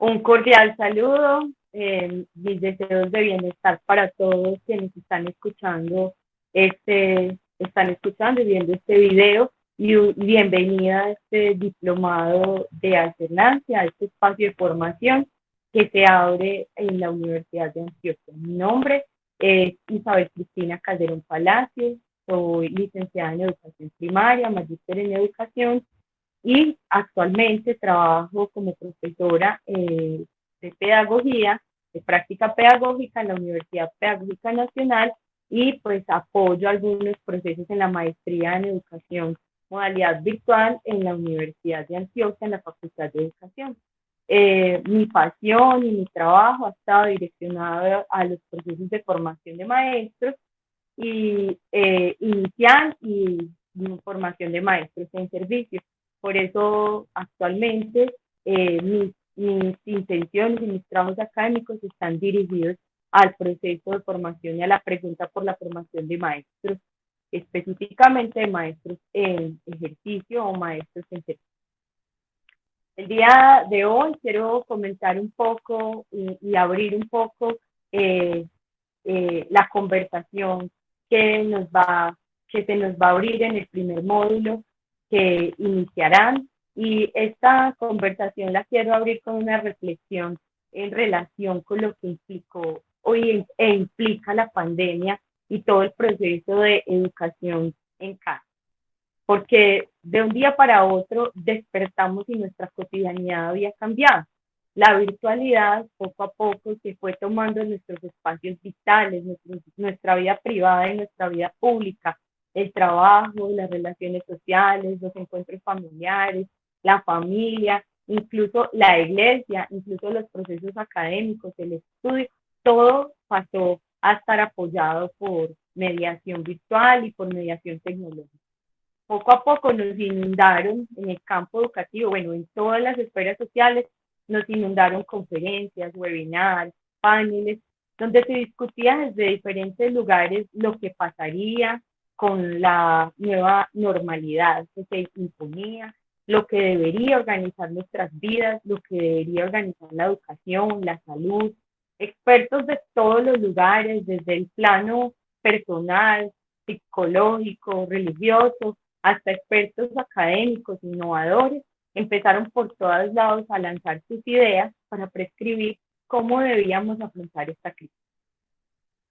Un cordial saludo, mis deseos de bienestar para todos quienes están escuchando y viendo este video y bienvenida a este diplomado de alternancia, a este espacio de formación que se abre en la Universidad de Antioquia. Mi nombre es Isabel Cristina Calderón Palacios, soy licenciada en educación primaria, magíster en educación y actualmente trabajo como profesora de pedagogía, de práctica pedagógica en la Universidad Pedagógica Nacional y pues apoyo algunos procesos en la maestría en educación modalidad virtual en la Universidad de Antioquia, en la Facultad de Educación. Mi pasión y mi trabajo ha estado direccionado a los procesos de formación de maestros y inicial y formación de maestros en servicio. Por eso actualmente mis intenciones y mis trabajos académicos están dirigidos al proceso de formación y a la pregunta por la formación de maestros, específicamente de maestros en ejercicio o maestros en servicio. El día de hoy quiero comentar un poco y abrir un poco eh, la conversación que se nos va a abrir en el primer módulo que iniciarán. Y esta conversación la quiero abrir con una reflexión en relación con lo que implicó hoy e implica la pandemia y todo el proceso de educación en casa. Porque de un día para otro despertamos y nuestra cotidianidad había cambiado. La virtualidad poco a poco se fue tomando nuestros espacios vitales, nuestra vida privada y nuestra vida pública, el trabajo, las relaciones sociales, los encuentros familiares, la familia, incluso la iglesia, incluso los procesos académicos, el estudio, todo pasó a estar apoyado por mediación virtual y por mediación tecnológica. Poco a poco nos inundaron en el campo educativo, bueno, en todas las esferas sociales, nos inundaron conferencias, webinars, paneles, donde se discutía desde diferentes lugares lo que pasaría con la nueva normalidad que se imponía, lo que debería organizar nuestras vidas, lo que debería organizar la educación, la salud, expertos de todos los lugares, desde el plano personal, psicológico, religioso, hasta expertos académicos, innovadores, empezaron por todos lados a lanzar sus ideas para prescribir cómo debíamos afrontar esta crisis.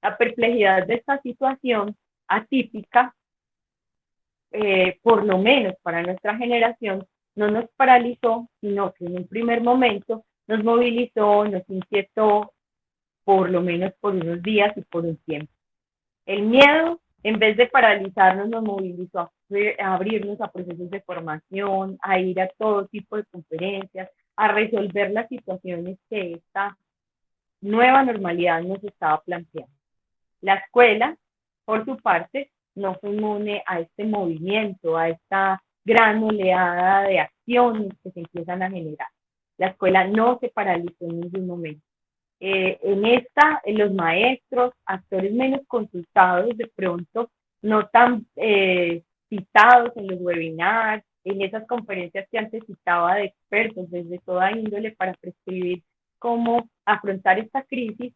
La perplejidad de esta situación atípica, por lo menos para nuestra generación, no nos paralizó, sino que en un primer momento nos movilizó, nos inquietó, por lo menos por unos días y por un tiempo. El miedo, en vez de paralizarnos, nos movilizó a abrirnos a procesos de formación, a ir a todo tipo de conferencias, a resolver las situaciones que esta nueva normalidad nos estaba planteando. La escuela, por su parte, no fue inmune a este movimiento, a esta gran oleada de acciones que se empiezan a generar. La escuela no se paralizó en ningún momento. En los maestros, actores menos consultados, de pronto no tan citados en los webinars, en esas conferencias que antes citaba de expertos desde toda índole para prescribir cómo afrontar esta crisis,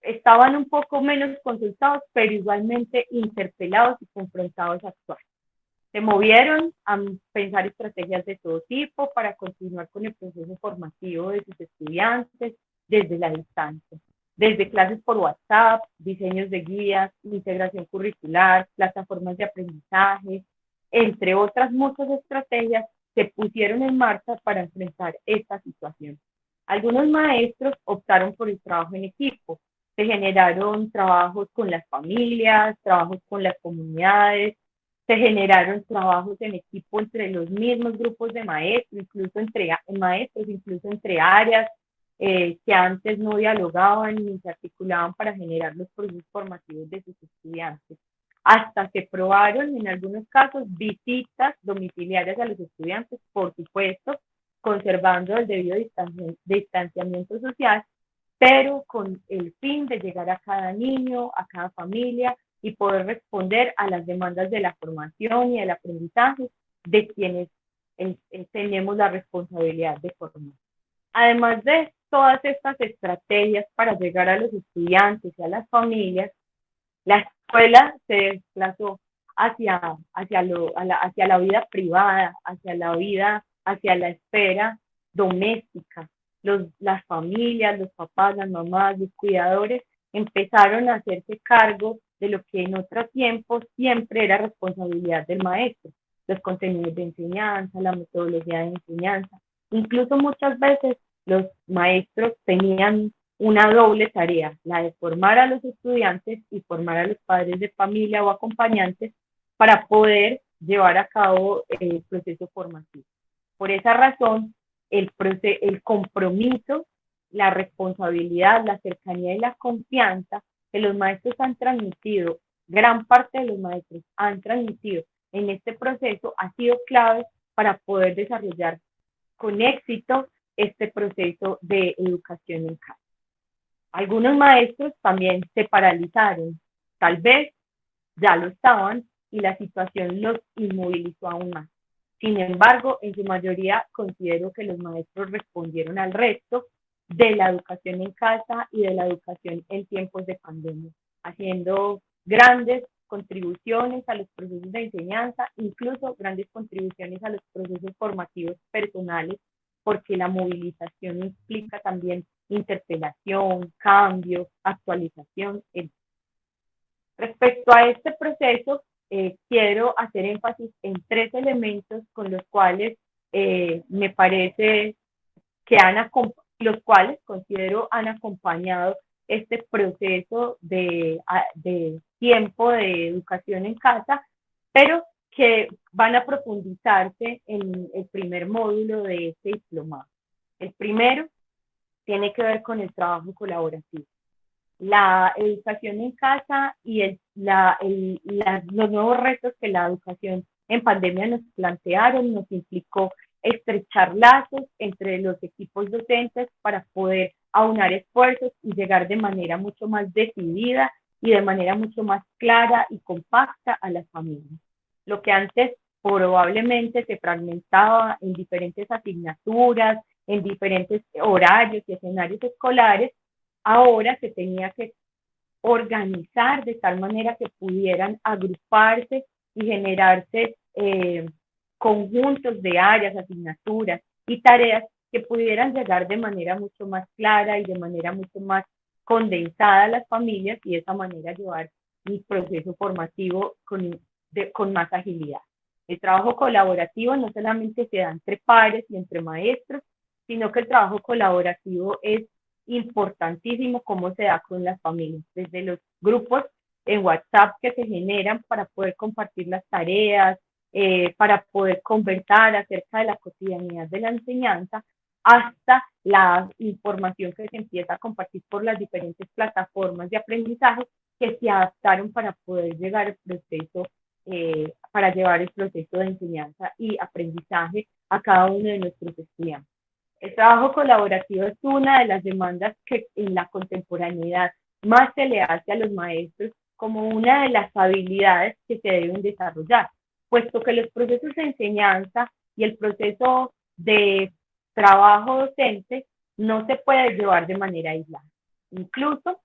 estaban un poco menos consultados, pero igualmente interpelados y confrontados a actuar. Se movieron a pensar estrategias de todo tipo para continuar con el proceso formativo de sus estudiantes desde la distancia, desde clases por WhatsApp, diseños de guías, integración curricular, plataformas de aprendizaje, entre otras muchas estrategias se pusieron en marcha para enfrentar esta situación. Algunos maestros optaron por el trabajo en equipo, se generaron trabajos con las familias, trabajos con las comunidades, se generaron trabajos en equipo entre los mismos grupos de maestros, incluso entre áreas que antes no dialogaban ni se articulaban para generar los procesos formativos de sus estudiantes. Hasta se probaron en algunos casos visitas domiciliarias a los estudiantes, por supuesto, conservando el debido distanciamiento social, pero con el fin de llegar a cada niño, a cada familia y poder responder a las demandas de la formación y del aprendizaje de quienes tenemos la responsabilidad de formar. Además de todas estas estrategias para llegar a los estudiantes y a las familias, la escuela se desplazó hacia la vida privada, hacia la vida, hacia la esfera doméstica. Las familias, los papás, las mamás, los cuidadores empezaron a hacerse cargo de lo que en otro tiempo siempre era responsabilidad del maestro, los contenidos de enseñanza, la metodología de enseñanza. Incluso muchas veces los maestros tenían una doble tarea, la de formar a los estudiantes y formar a los padres de familia o acompañantes para poder llevar a cabo el proceso formativo. Por esa razón, el compromiso, la responsabilidad, la cercanía y la confianza que los maestros han transmitido, gran parte de los maestros han transmitido en este proceso, ha sido clave para poder desarrollar con éxito este proceso de educación en casa. Algunos maestros también se paralizaron, tal vez ya lo estaban y la situación los inmovilizó aún más. Sin embargo, en su mayoría considero que los maestros respondieron al reto de la educación en casa y de la educación en tiempos de pandemia, haciendo grandes contribuciones a los procesos de enseñanza, incluso grandes contribuciones a los procesos formativos personales, porque la movilización implica también interpelación, cambio, actualización. Respecto a este proceso, quiero hacer énfasis en tres elementos con los cuales me parece que los cuales considero han acompañado este proceso de tiempo de educación en casa, pero que van a profundizarse en el primer módulo de este diplomado. El primero tiene que ver con el trabajo colaborativo. La educación en casa y los nuevos retos que la educación en pandemia nos plantearon, nos implicó estrechar lazos entre los equipos docentes para poder aunar esfuerzos y llegar de manera mucho más decidida y de manera mucho más clara y compacta a las familias. Lo que antes probablemente se fragmentaba en diferentes asignaturas, en diferentes horarios y escenarios escolares, ahora se tenía que organizar de tal manera que pudieran agruparse y generarse conjuntos de áreas, asignaturas y tareas que pudieran llegar de manera mucho más clara y de manera mucho más condensada a las familias y de esa manera llevar el proceso formativo con más agilidad. El trabajo colaborativo no solamente se da entre pares y entre maestros, sino que el trabajo colaborativo es importantísimo cómo se da con las familias, desde los grupos en WhatsApp que se generan para poder compartir las tareas, para poder conversar acerca de la cotidianidad de la enseñanza, hasta la información que se empieza a compartir por las diferentes plataformas de aprendizaje que se adaptaron para poder llegar al proceso, para llevar el proceso de enseñanza y aprendizaje a cada uno de nuestros estudiantes. El trabajo colaborativo es una de las demandas que en la contemporaneidad más se le hace a los maestros como una de las habilidades que se deben desarrollar, puesto que los procesos de enseñanza y el proceso de trabajo docente no se puede llevar de manera aislada. Incluso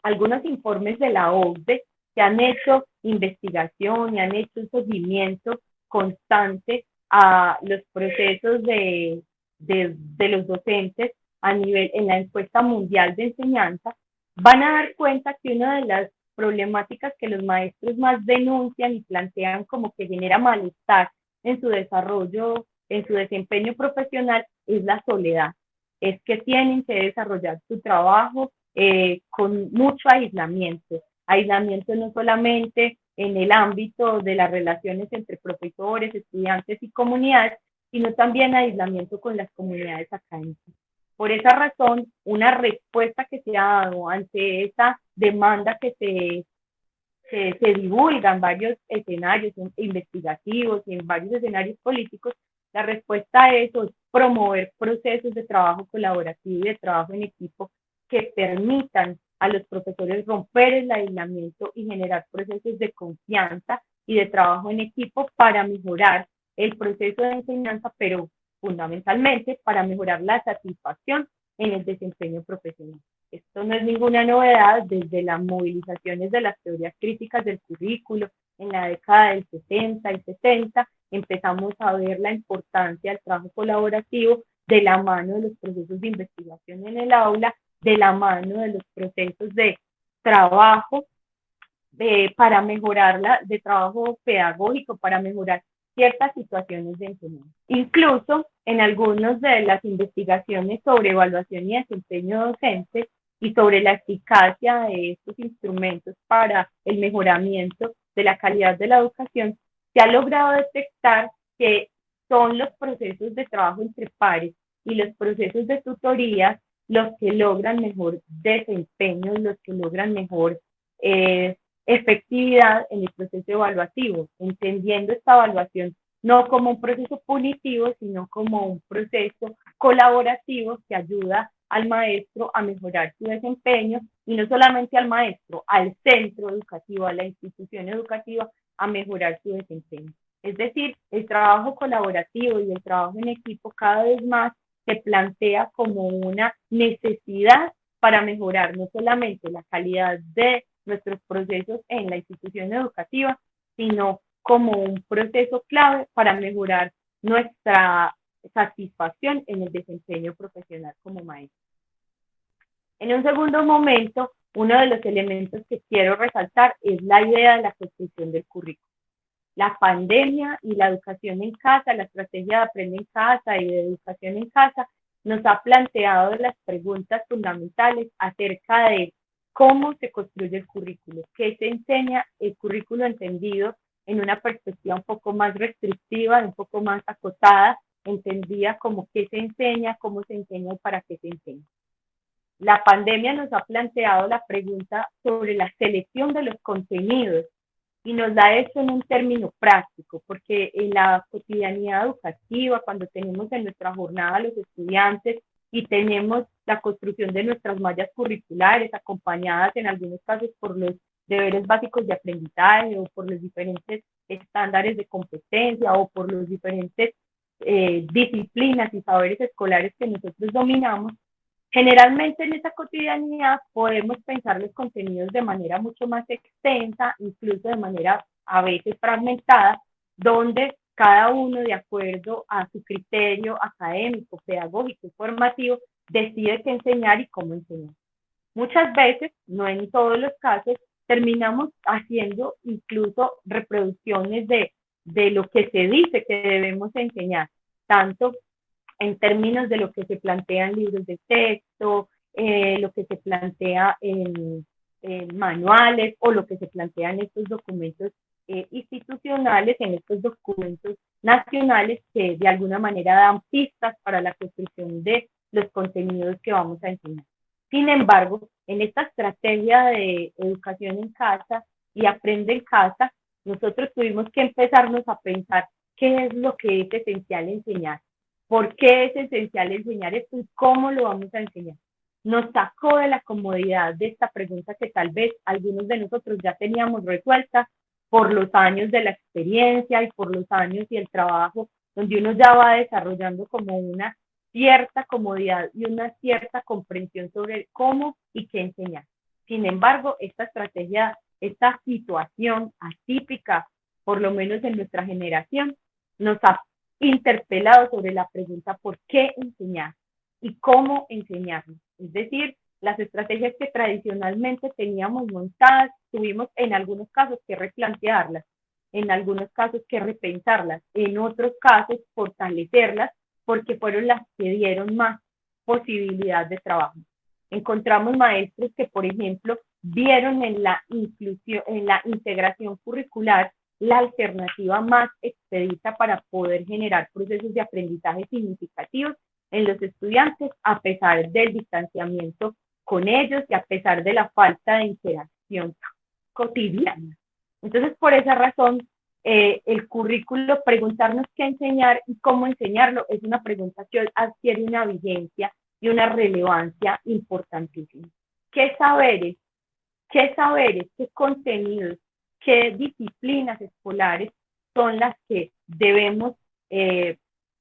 algunos informes de la OCDE que han hecho investigación y han hecho un seguimiento constante a los procesos de los docentes a nivel en la encuesta mundial de enseñanza, van a dar cuenta que una de las problemáticas que los maestros más denuncian y plantean como que genera malestar en su desarrollo, en su desempeño profesional, es la soledad. Es que tienen que desarrollar su trabajo con mucho aislamiento. Aislamiento no solamente en el ámbito de las relaciones entre profesores, estudiantes y comunidades, sino también aislamiento con las comunidades académicas. Por esa razón, una respuesta que se ha dado ante esa demanda que se divulga en varios escenarios investigativos y en varios escenarios políticos, la respuesta a eso es promover procesos de trabajo colaborativo y de trabajo en equipo que permitan a los profesores romper el aislamiento y generar procesos de confianza y de trabajo en equipo para mejorar el proceso de enseñanza, pero fundamentalmente para mejorar la satisfacción en el desempeño profesional. Esto no es ninguna novedad desde las movilizaciones de las teorías críticas del currículo en la década del 60 y 70, empezamos a ver la importancia del trabajo colaborativo de la mano de los procesos de investigación en el aula, de la mano de los procesos de trabajo para mejorarla, de trabajo pedagógico, para mejorar ciertas situaciones de enseñanza. Incluso en algunas de las investigaciones sobre evaluación y desempeño docente y sobre la eficacia de estos instrumentos para el mejoramiento de la calidad de la educación, se ha logrado detectar que son los procesos de trabajo entre pares y los procesos de tutoría los que logran mejor desempeño, los que logran mejor efectividad en el proceso evaluativo, entendiendo esta evaluación no como un proceso punitivo, sino como un proceso colaborativo que ayuda al maestro a mejorar su desempeño y no solamente al maestro, al centro educativo, a la institución educativa a mejorar su desempeño. Es decir, el trabajo colaborativo y el trabajo en equipo cada vez más se plantea como una necesidad para mejorar no solamente la calidad de nuestros procesos en la institución educativa, sino como un proceso clave para mejorar nuestra satisfacción en el desempeño profesional como maestro. En un segundo momento, uno de los elementos que quiero resaltar es la idea de la construcción del currículo. La pandemia y la educación en casa, la estrategia de aprender en casa y de educación en casa, nos ha planteado las preguntas fundamentales acerca de cómo se construye el currículo, qué se enseña, el currículo entendido en una perspectiva un poco más restrictiva, un poco más acotada, entendida como qué se enseña, cómo se enseña y para qué se enseña. La pandemia nos ha planteado la pregunta sobre la selección de los contenidos y nos da eso en un término práctico, porque en la cotidianidad educativa, cuando tenemos en nuestra jornada a los estudiantes y tenemos la construcción de nuestras mallas curriculares, acompañadas en algunos casos por los deberes básicos de aprendizaje o por los diferentes estándares de competencia o por los diferentes disciplinas y saberes escolares que nosotros dominamos, generalmente en esa cotidianidad podemos pensar los contenidos de manera mucho más extensa, incluso de manera a veces fragmentada, donde cada uno de acuerdo a su criterio académico, pedagógico y formativo decide qué enseñar y cómo enseñar. Muchas veces, no en todos los casos, terminamos haciendo incluso reproducciones de lo que se dice que debemos enseñar, tanto en términos de lo que se plantea en libros de texto, lo que se plantea en manuales o lo que se plantea en estos documentos institucionales, en estos documentos nacionales que de alguna manera dan pistas para la construcción de los contenidos que vamos a enseñar. Sin embargo, en esta estrategia de educación en casa y aprende en casa, nosotros tuvimos que empezarnos a pensar qué es lo que es esencial enseñar, por qué es esencial enseñar esto y cómo lo vamos a enseñar. Nos sacó de la comodidad de esta pregunta que tal vez algunos de nosotros ya teníamos resuelta por los años de la experiencia y por los años y el trabajo, donde uno ya va desarrollando como una cierta comodidad y una cierta comprensión sobre cómo y qué enseñar. Sin embargo, esta estrategia, esta situación atípica, por lo menos en nuestra generación, nos ha interpelado sobre la pregunta por qué enseñar y cómo enseñarlo. Es decir, las estrategias que tradicionalmente teníamos montadas, tuvimos en algunos casos que replantearlas, en algunos casos que repensarlas, en otros casos fortalecerlas, porque fueron las que dieron más posibilidad de trabajo. Encontramos maestros que, por ejemplo, vieron en la inclusión, en la integración curricular, la alternativa más expedita para poder generar procesos de aprendizaje significativos en los estudiantes, a pesar del distanciamiento con ellos y a pesar de la falta de interacción cotidiana. Entonces, por esa razón, el currículo, preguntarnos qué enseñar y cómo enseñarlo, es una pregunta que adquiere una vigencia y una relevancia importantísima. ¿Qué saberes, qué contenidos, qué disciplinas escolares son las que debemos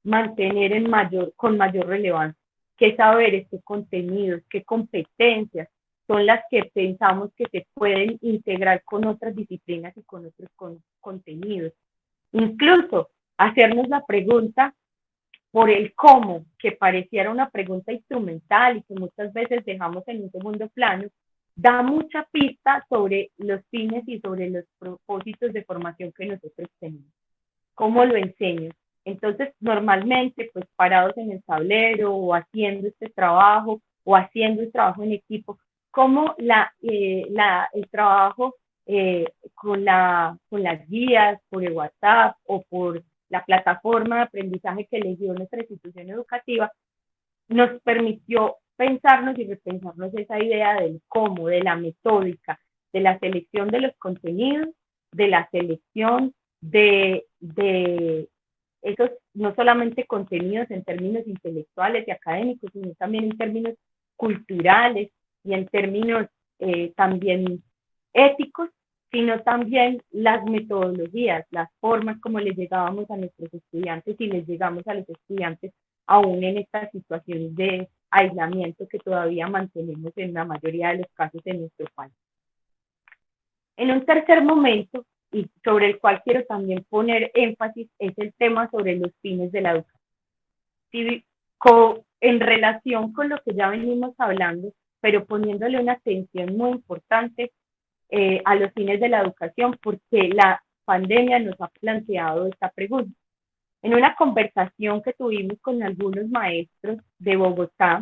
mantener con mayor relevancia, qué saberes, qué contenidos, qué competencias son las que pensamos que se pueden integrar con otras disciplinas y con otros contenidos. Incluso hacernos la pregunta por el cómo, que pareciera una pregunta instrumental y que muchas veces dejamos en un segundo plano, da mucha pista sobre los fines y sobre los propósitos de formación que nosotros tenemos. ¿Cómo lo enseño? Entonces, normalmente, pues parados en el tablero o haciendo este trabajo o haciendo el trabajo en equipo, cómo el trabajo con las guías por el WhatsApp o por la plataforma de aprendizaje que eligió nuestra institución educativa, nos permitió pensarnos y repensarnos esa idea del cómo, de la metódica, de la selección de los contenidos, de la selección de esos, no solamente contenidos en términos intelectuales y académicos, sino también en términos culturales y en términos también éticos, sino también las metodologías, las formas como les llegábamos a nuestros estudiantes y les llegamos a los estudiantes aún en esta situación de aislamiento que todavía mantenemos en la mayoría de los casos en nuestro país. En un tercer momento, y sobre el cual quiero también poner énfasis, es el tema sobre los fines de la educación. En relación con lo que ya venimos hablando, pero poniéndole una atención muy importante a los fines de la educación, porque la pandemia nos ha planteado esta pregunta. En una conversación que tuvimos con algunos maestros de Bogotá,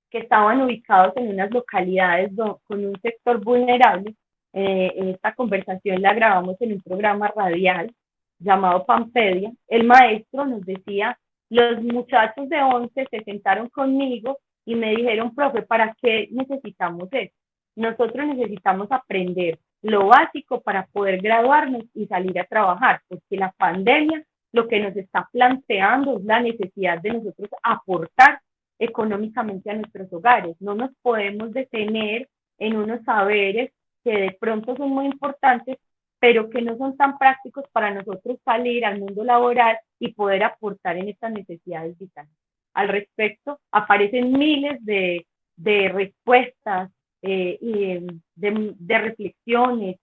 que estaban ubicados en unas localidades con un sector vulnerable, esta conversación la grabamos en un programa radial llamado Pampedia. El maestro nos decía, los muchachos de 11 se sentaron conmigo y me dijeron, profe, ¿para qué necesitamos eso? Nosotros necesitamos aprender lo básico para poder graduarnos y salir a trabajar, porque la pandemia lo que nos está planteando es la necesidad de nosotros aportar económicamente a nuestros hogares. No nos podemos detener en unos saberes que de pronto son muy importantes, pero que no son tan prácticos para nosotros salir al mundo laboral y poder aportar en estas necesidades vitales. Al respecto, aparecen miles de respuestas y de reflexiones,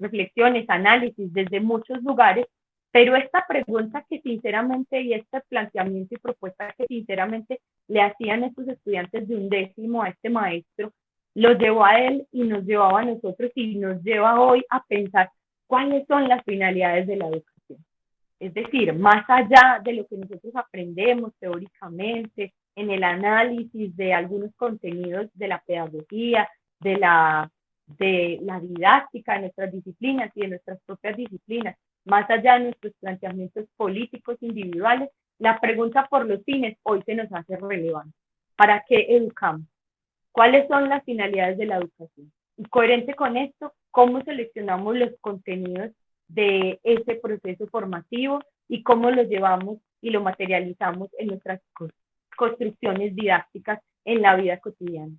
reflexiones, análisis desde muchos lugares, pero esta pregunta que sinceramente y este planteamiento y propuesta que sinceramente le hacían estos estudiantes de 11º a este maestro, lo llevó a él y nos llevaba a nosotros y nos lleva hoy a pensar cuáles son las finalidades de la educación. Es decir, más allá de lo que nosotros aprendemos teóricamente, en el análisis de algunos contenidos de la pedagogía, de la didáctica de nuestras disciplinas y de nuestras propias disciplinas, más allá de nuestros planteamientos políticos individuales, la pregunta por los fines hoy se nos hace relevante. ¿Para qué educamos? ¿Cuáles son las finalidades de la educación? Y coherente con esto, ¿cómo seleccionamos los contenidos de ese proceso formativo y cómo lo llevamos y lo materializamos en nuestras construcciones didácticas en la vida cotidiana?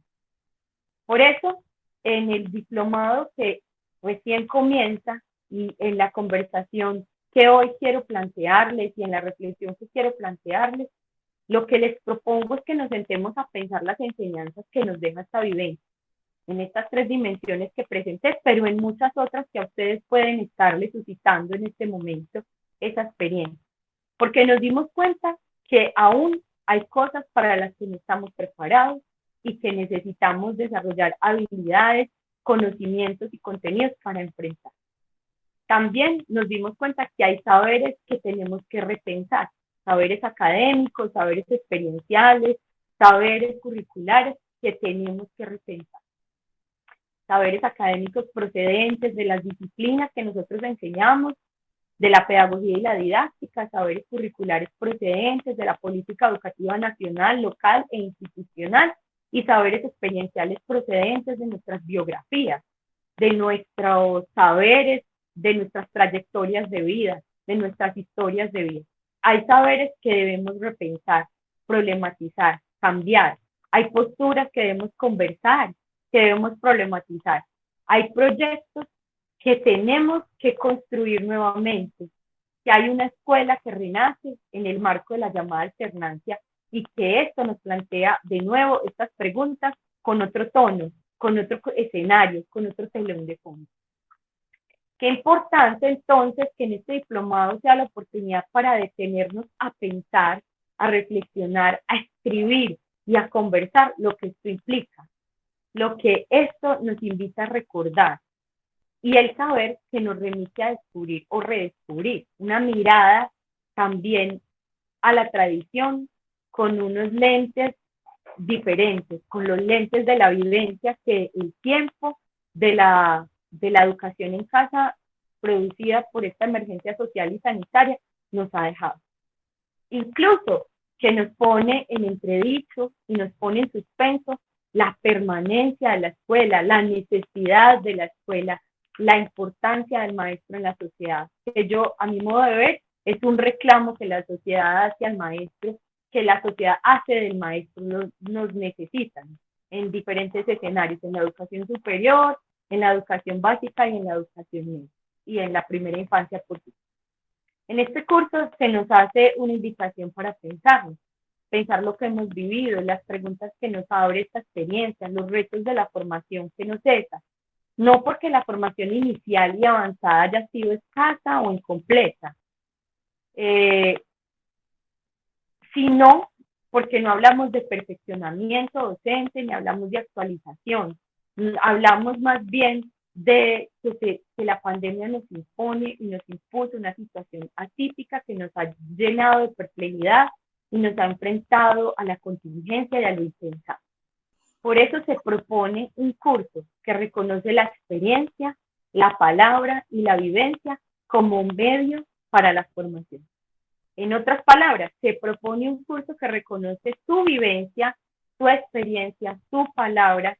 Por eso, en el diplomado que recién comienza y en la conversación que hoy quiero plantearles y en la reflexión que quiero plantearles, lo que les propongo es que nos sentemos a pensar las enseñanzas que nos deja esta vivencia, en estas 3 dimensiones que presenté, pero en muchas otras que a ustedes pueden estarles suscitando en este momento esa experiencia. Porque nos dimos cuenta que aún hay cosas para las que no estamos preparados y que necesitamos desarrollar habilidades, conocimientos y contenidos para enfrentar. También nos dimos cuenta que hay saberes que tenemos que repensar, saberes académicos, saberes experienciales, saberes curriculares que tenemos que repensar. Saberes académicos procedentes de las disciplinas que nosotros enseñamos, de la pedagogía y la didáctica, saberes curriculares procedentes de la política educativa nacional, local e institucional, y saberes experienciales procedentes de nuestras biografías, de nuestros saberes, de nuestras trayectorias de vida, de nuestras historias de vida. Hay saberes que debemos repensar, problematizar, cambiar. Hay posturas que debemos conversar, que debemos problematizar. Hay proyectos que tenemos que construir nuevamente que hay una escuela que renace en el marco de la llamada alternancia y que esto nos plantea de nuevo estas preguntas con otro tono, con otro escenario, con otro telón de fondo. Qué importante entonces que en este diplomado sea la oportunidad para detenernos a pensar, a reflexionar, a escribir y a conversar lo que esto implica, lo que esto nos invita a recordar y el saber que nos remite a descubrir o redescubrir una mirada también a la tradición con unos lentes diferentes, con los lentes de la vivencia que el tiempo de la educación en casa producida por esta emergencia social y sanitaria nos ha dejado. Incluso que nos pone en entredicho y nos pone en suspenso la permanencia de la escuela, la necesidad de la escuela, la importancia del maestro en la sociedad, que yo, a mi modo de ver, es un reclamo que la sociedad hace al maestro, que la sociedad hace del maestro, nos necesitan en diferentes escenarios, en la educación superior, en la educación básica y en la educación media, y en la primera infancia, por supuesto. En este curso se nos hace una invitación para pensarnos, pensar lo que hemos vivido, las preguntas que nos abre esta experiencia, los retos de la formación que nos cesa. No porque la formación inicial y avanzada haya sido escasa o incompleta, sino porque no hablamos de perfeccionamiento docente, ni hablamos de actualización, hablamos más bien de que la pandemia nos impone y nos impuso una situación atípica que nos ha llenado de perplejidad y nos ha enfrentado a la contingencia y a lo impensable. Por eso se propone un curso que reconoce la experiencia, la palabra y la vivencia como un medio para la formación. En otras palabras, se propone un curso que reconoce tu vivencia, tu experiencia, tu palabra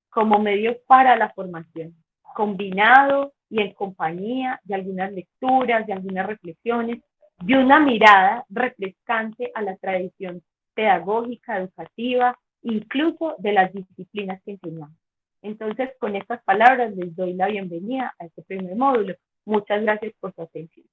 como medio para la formación, combinado y en compañía de algunas lecturas, de algunas reflexiones, de una mirada refrescante a la tradición pedagógica, educativa, incluso de las disciplinas que enseñamos. Entonces, con estas palabras les doy la bienvenida a este primer módulo. Muchas gracias por su atención.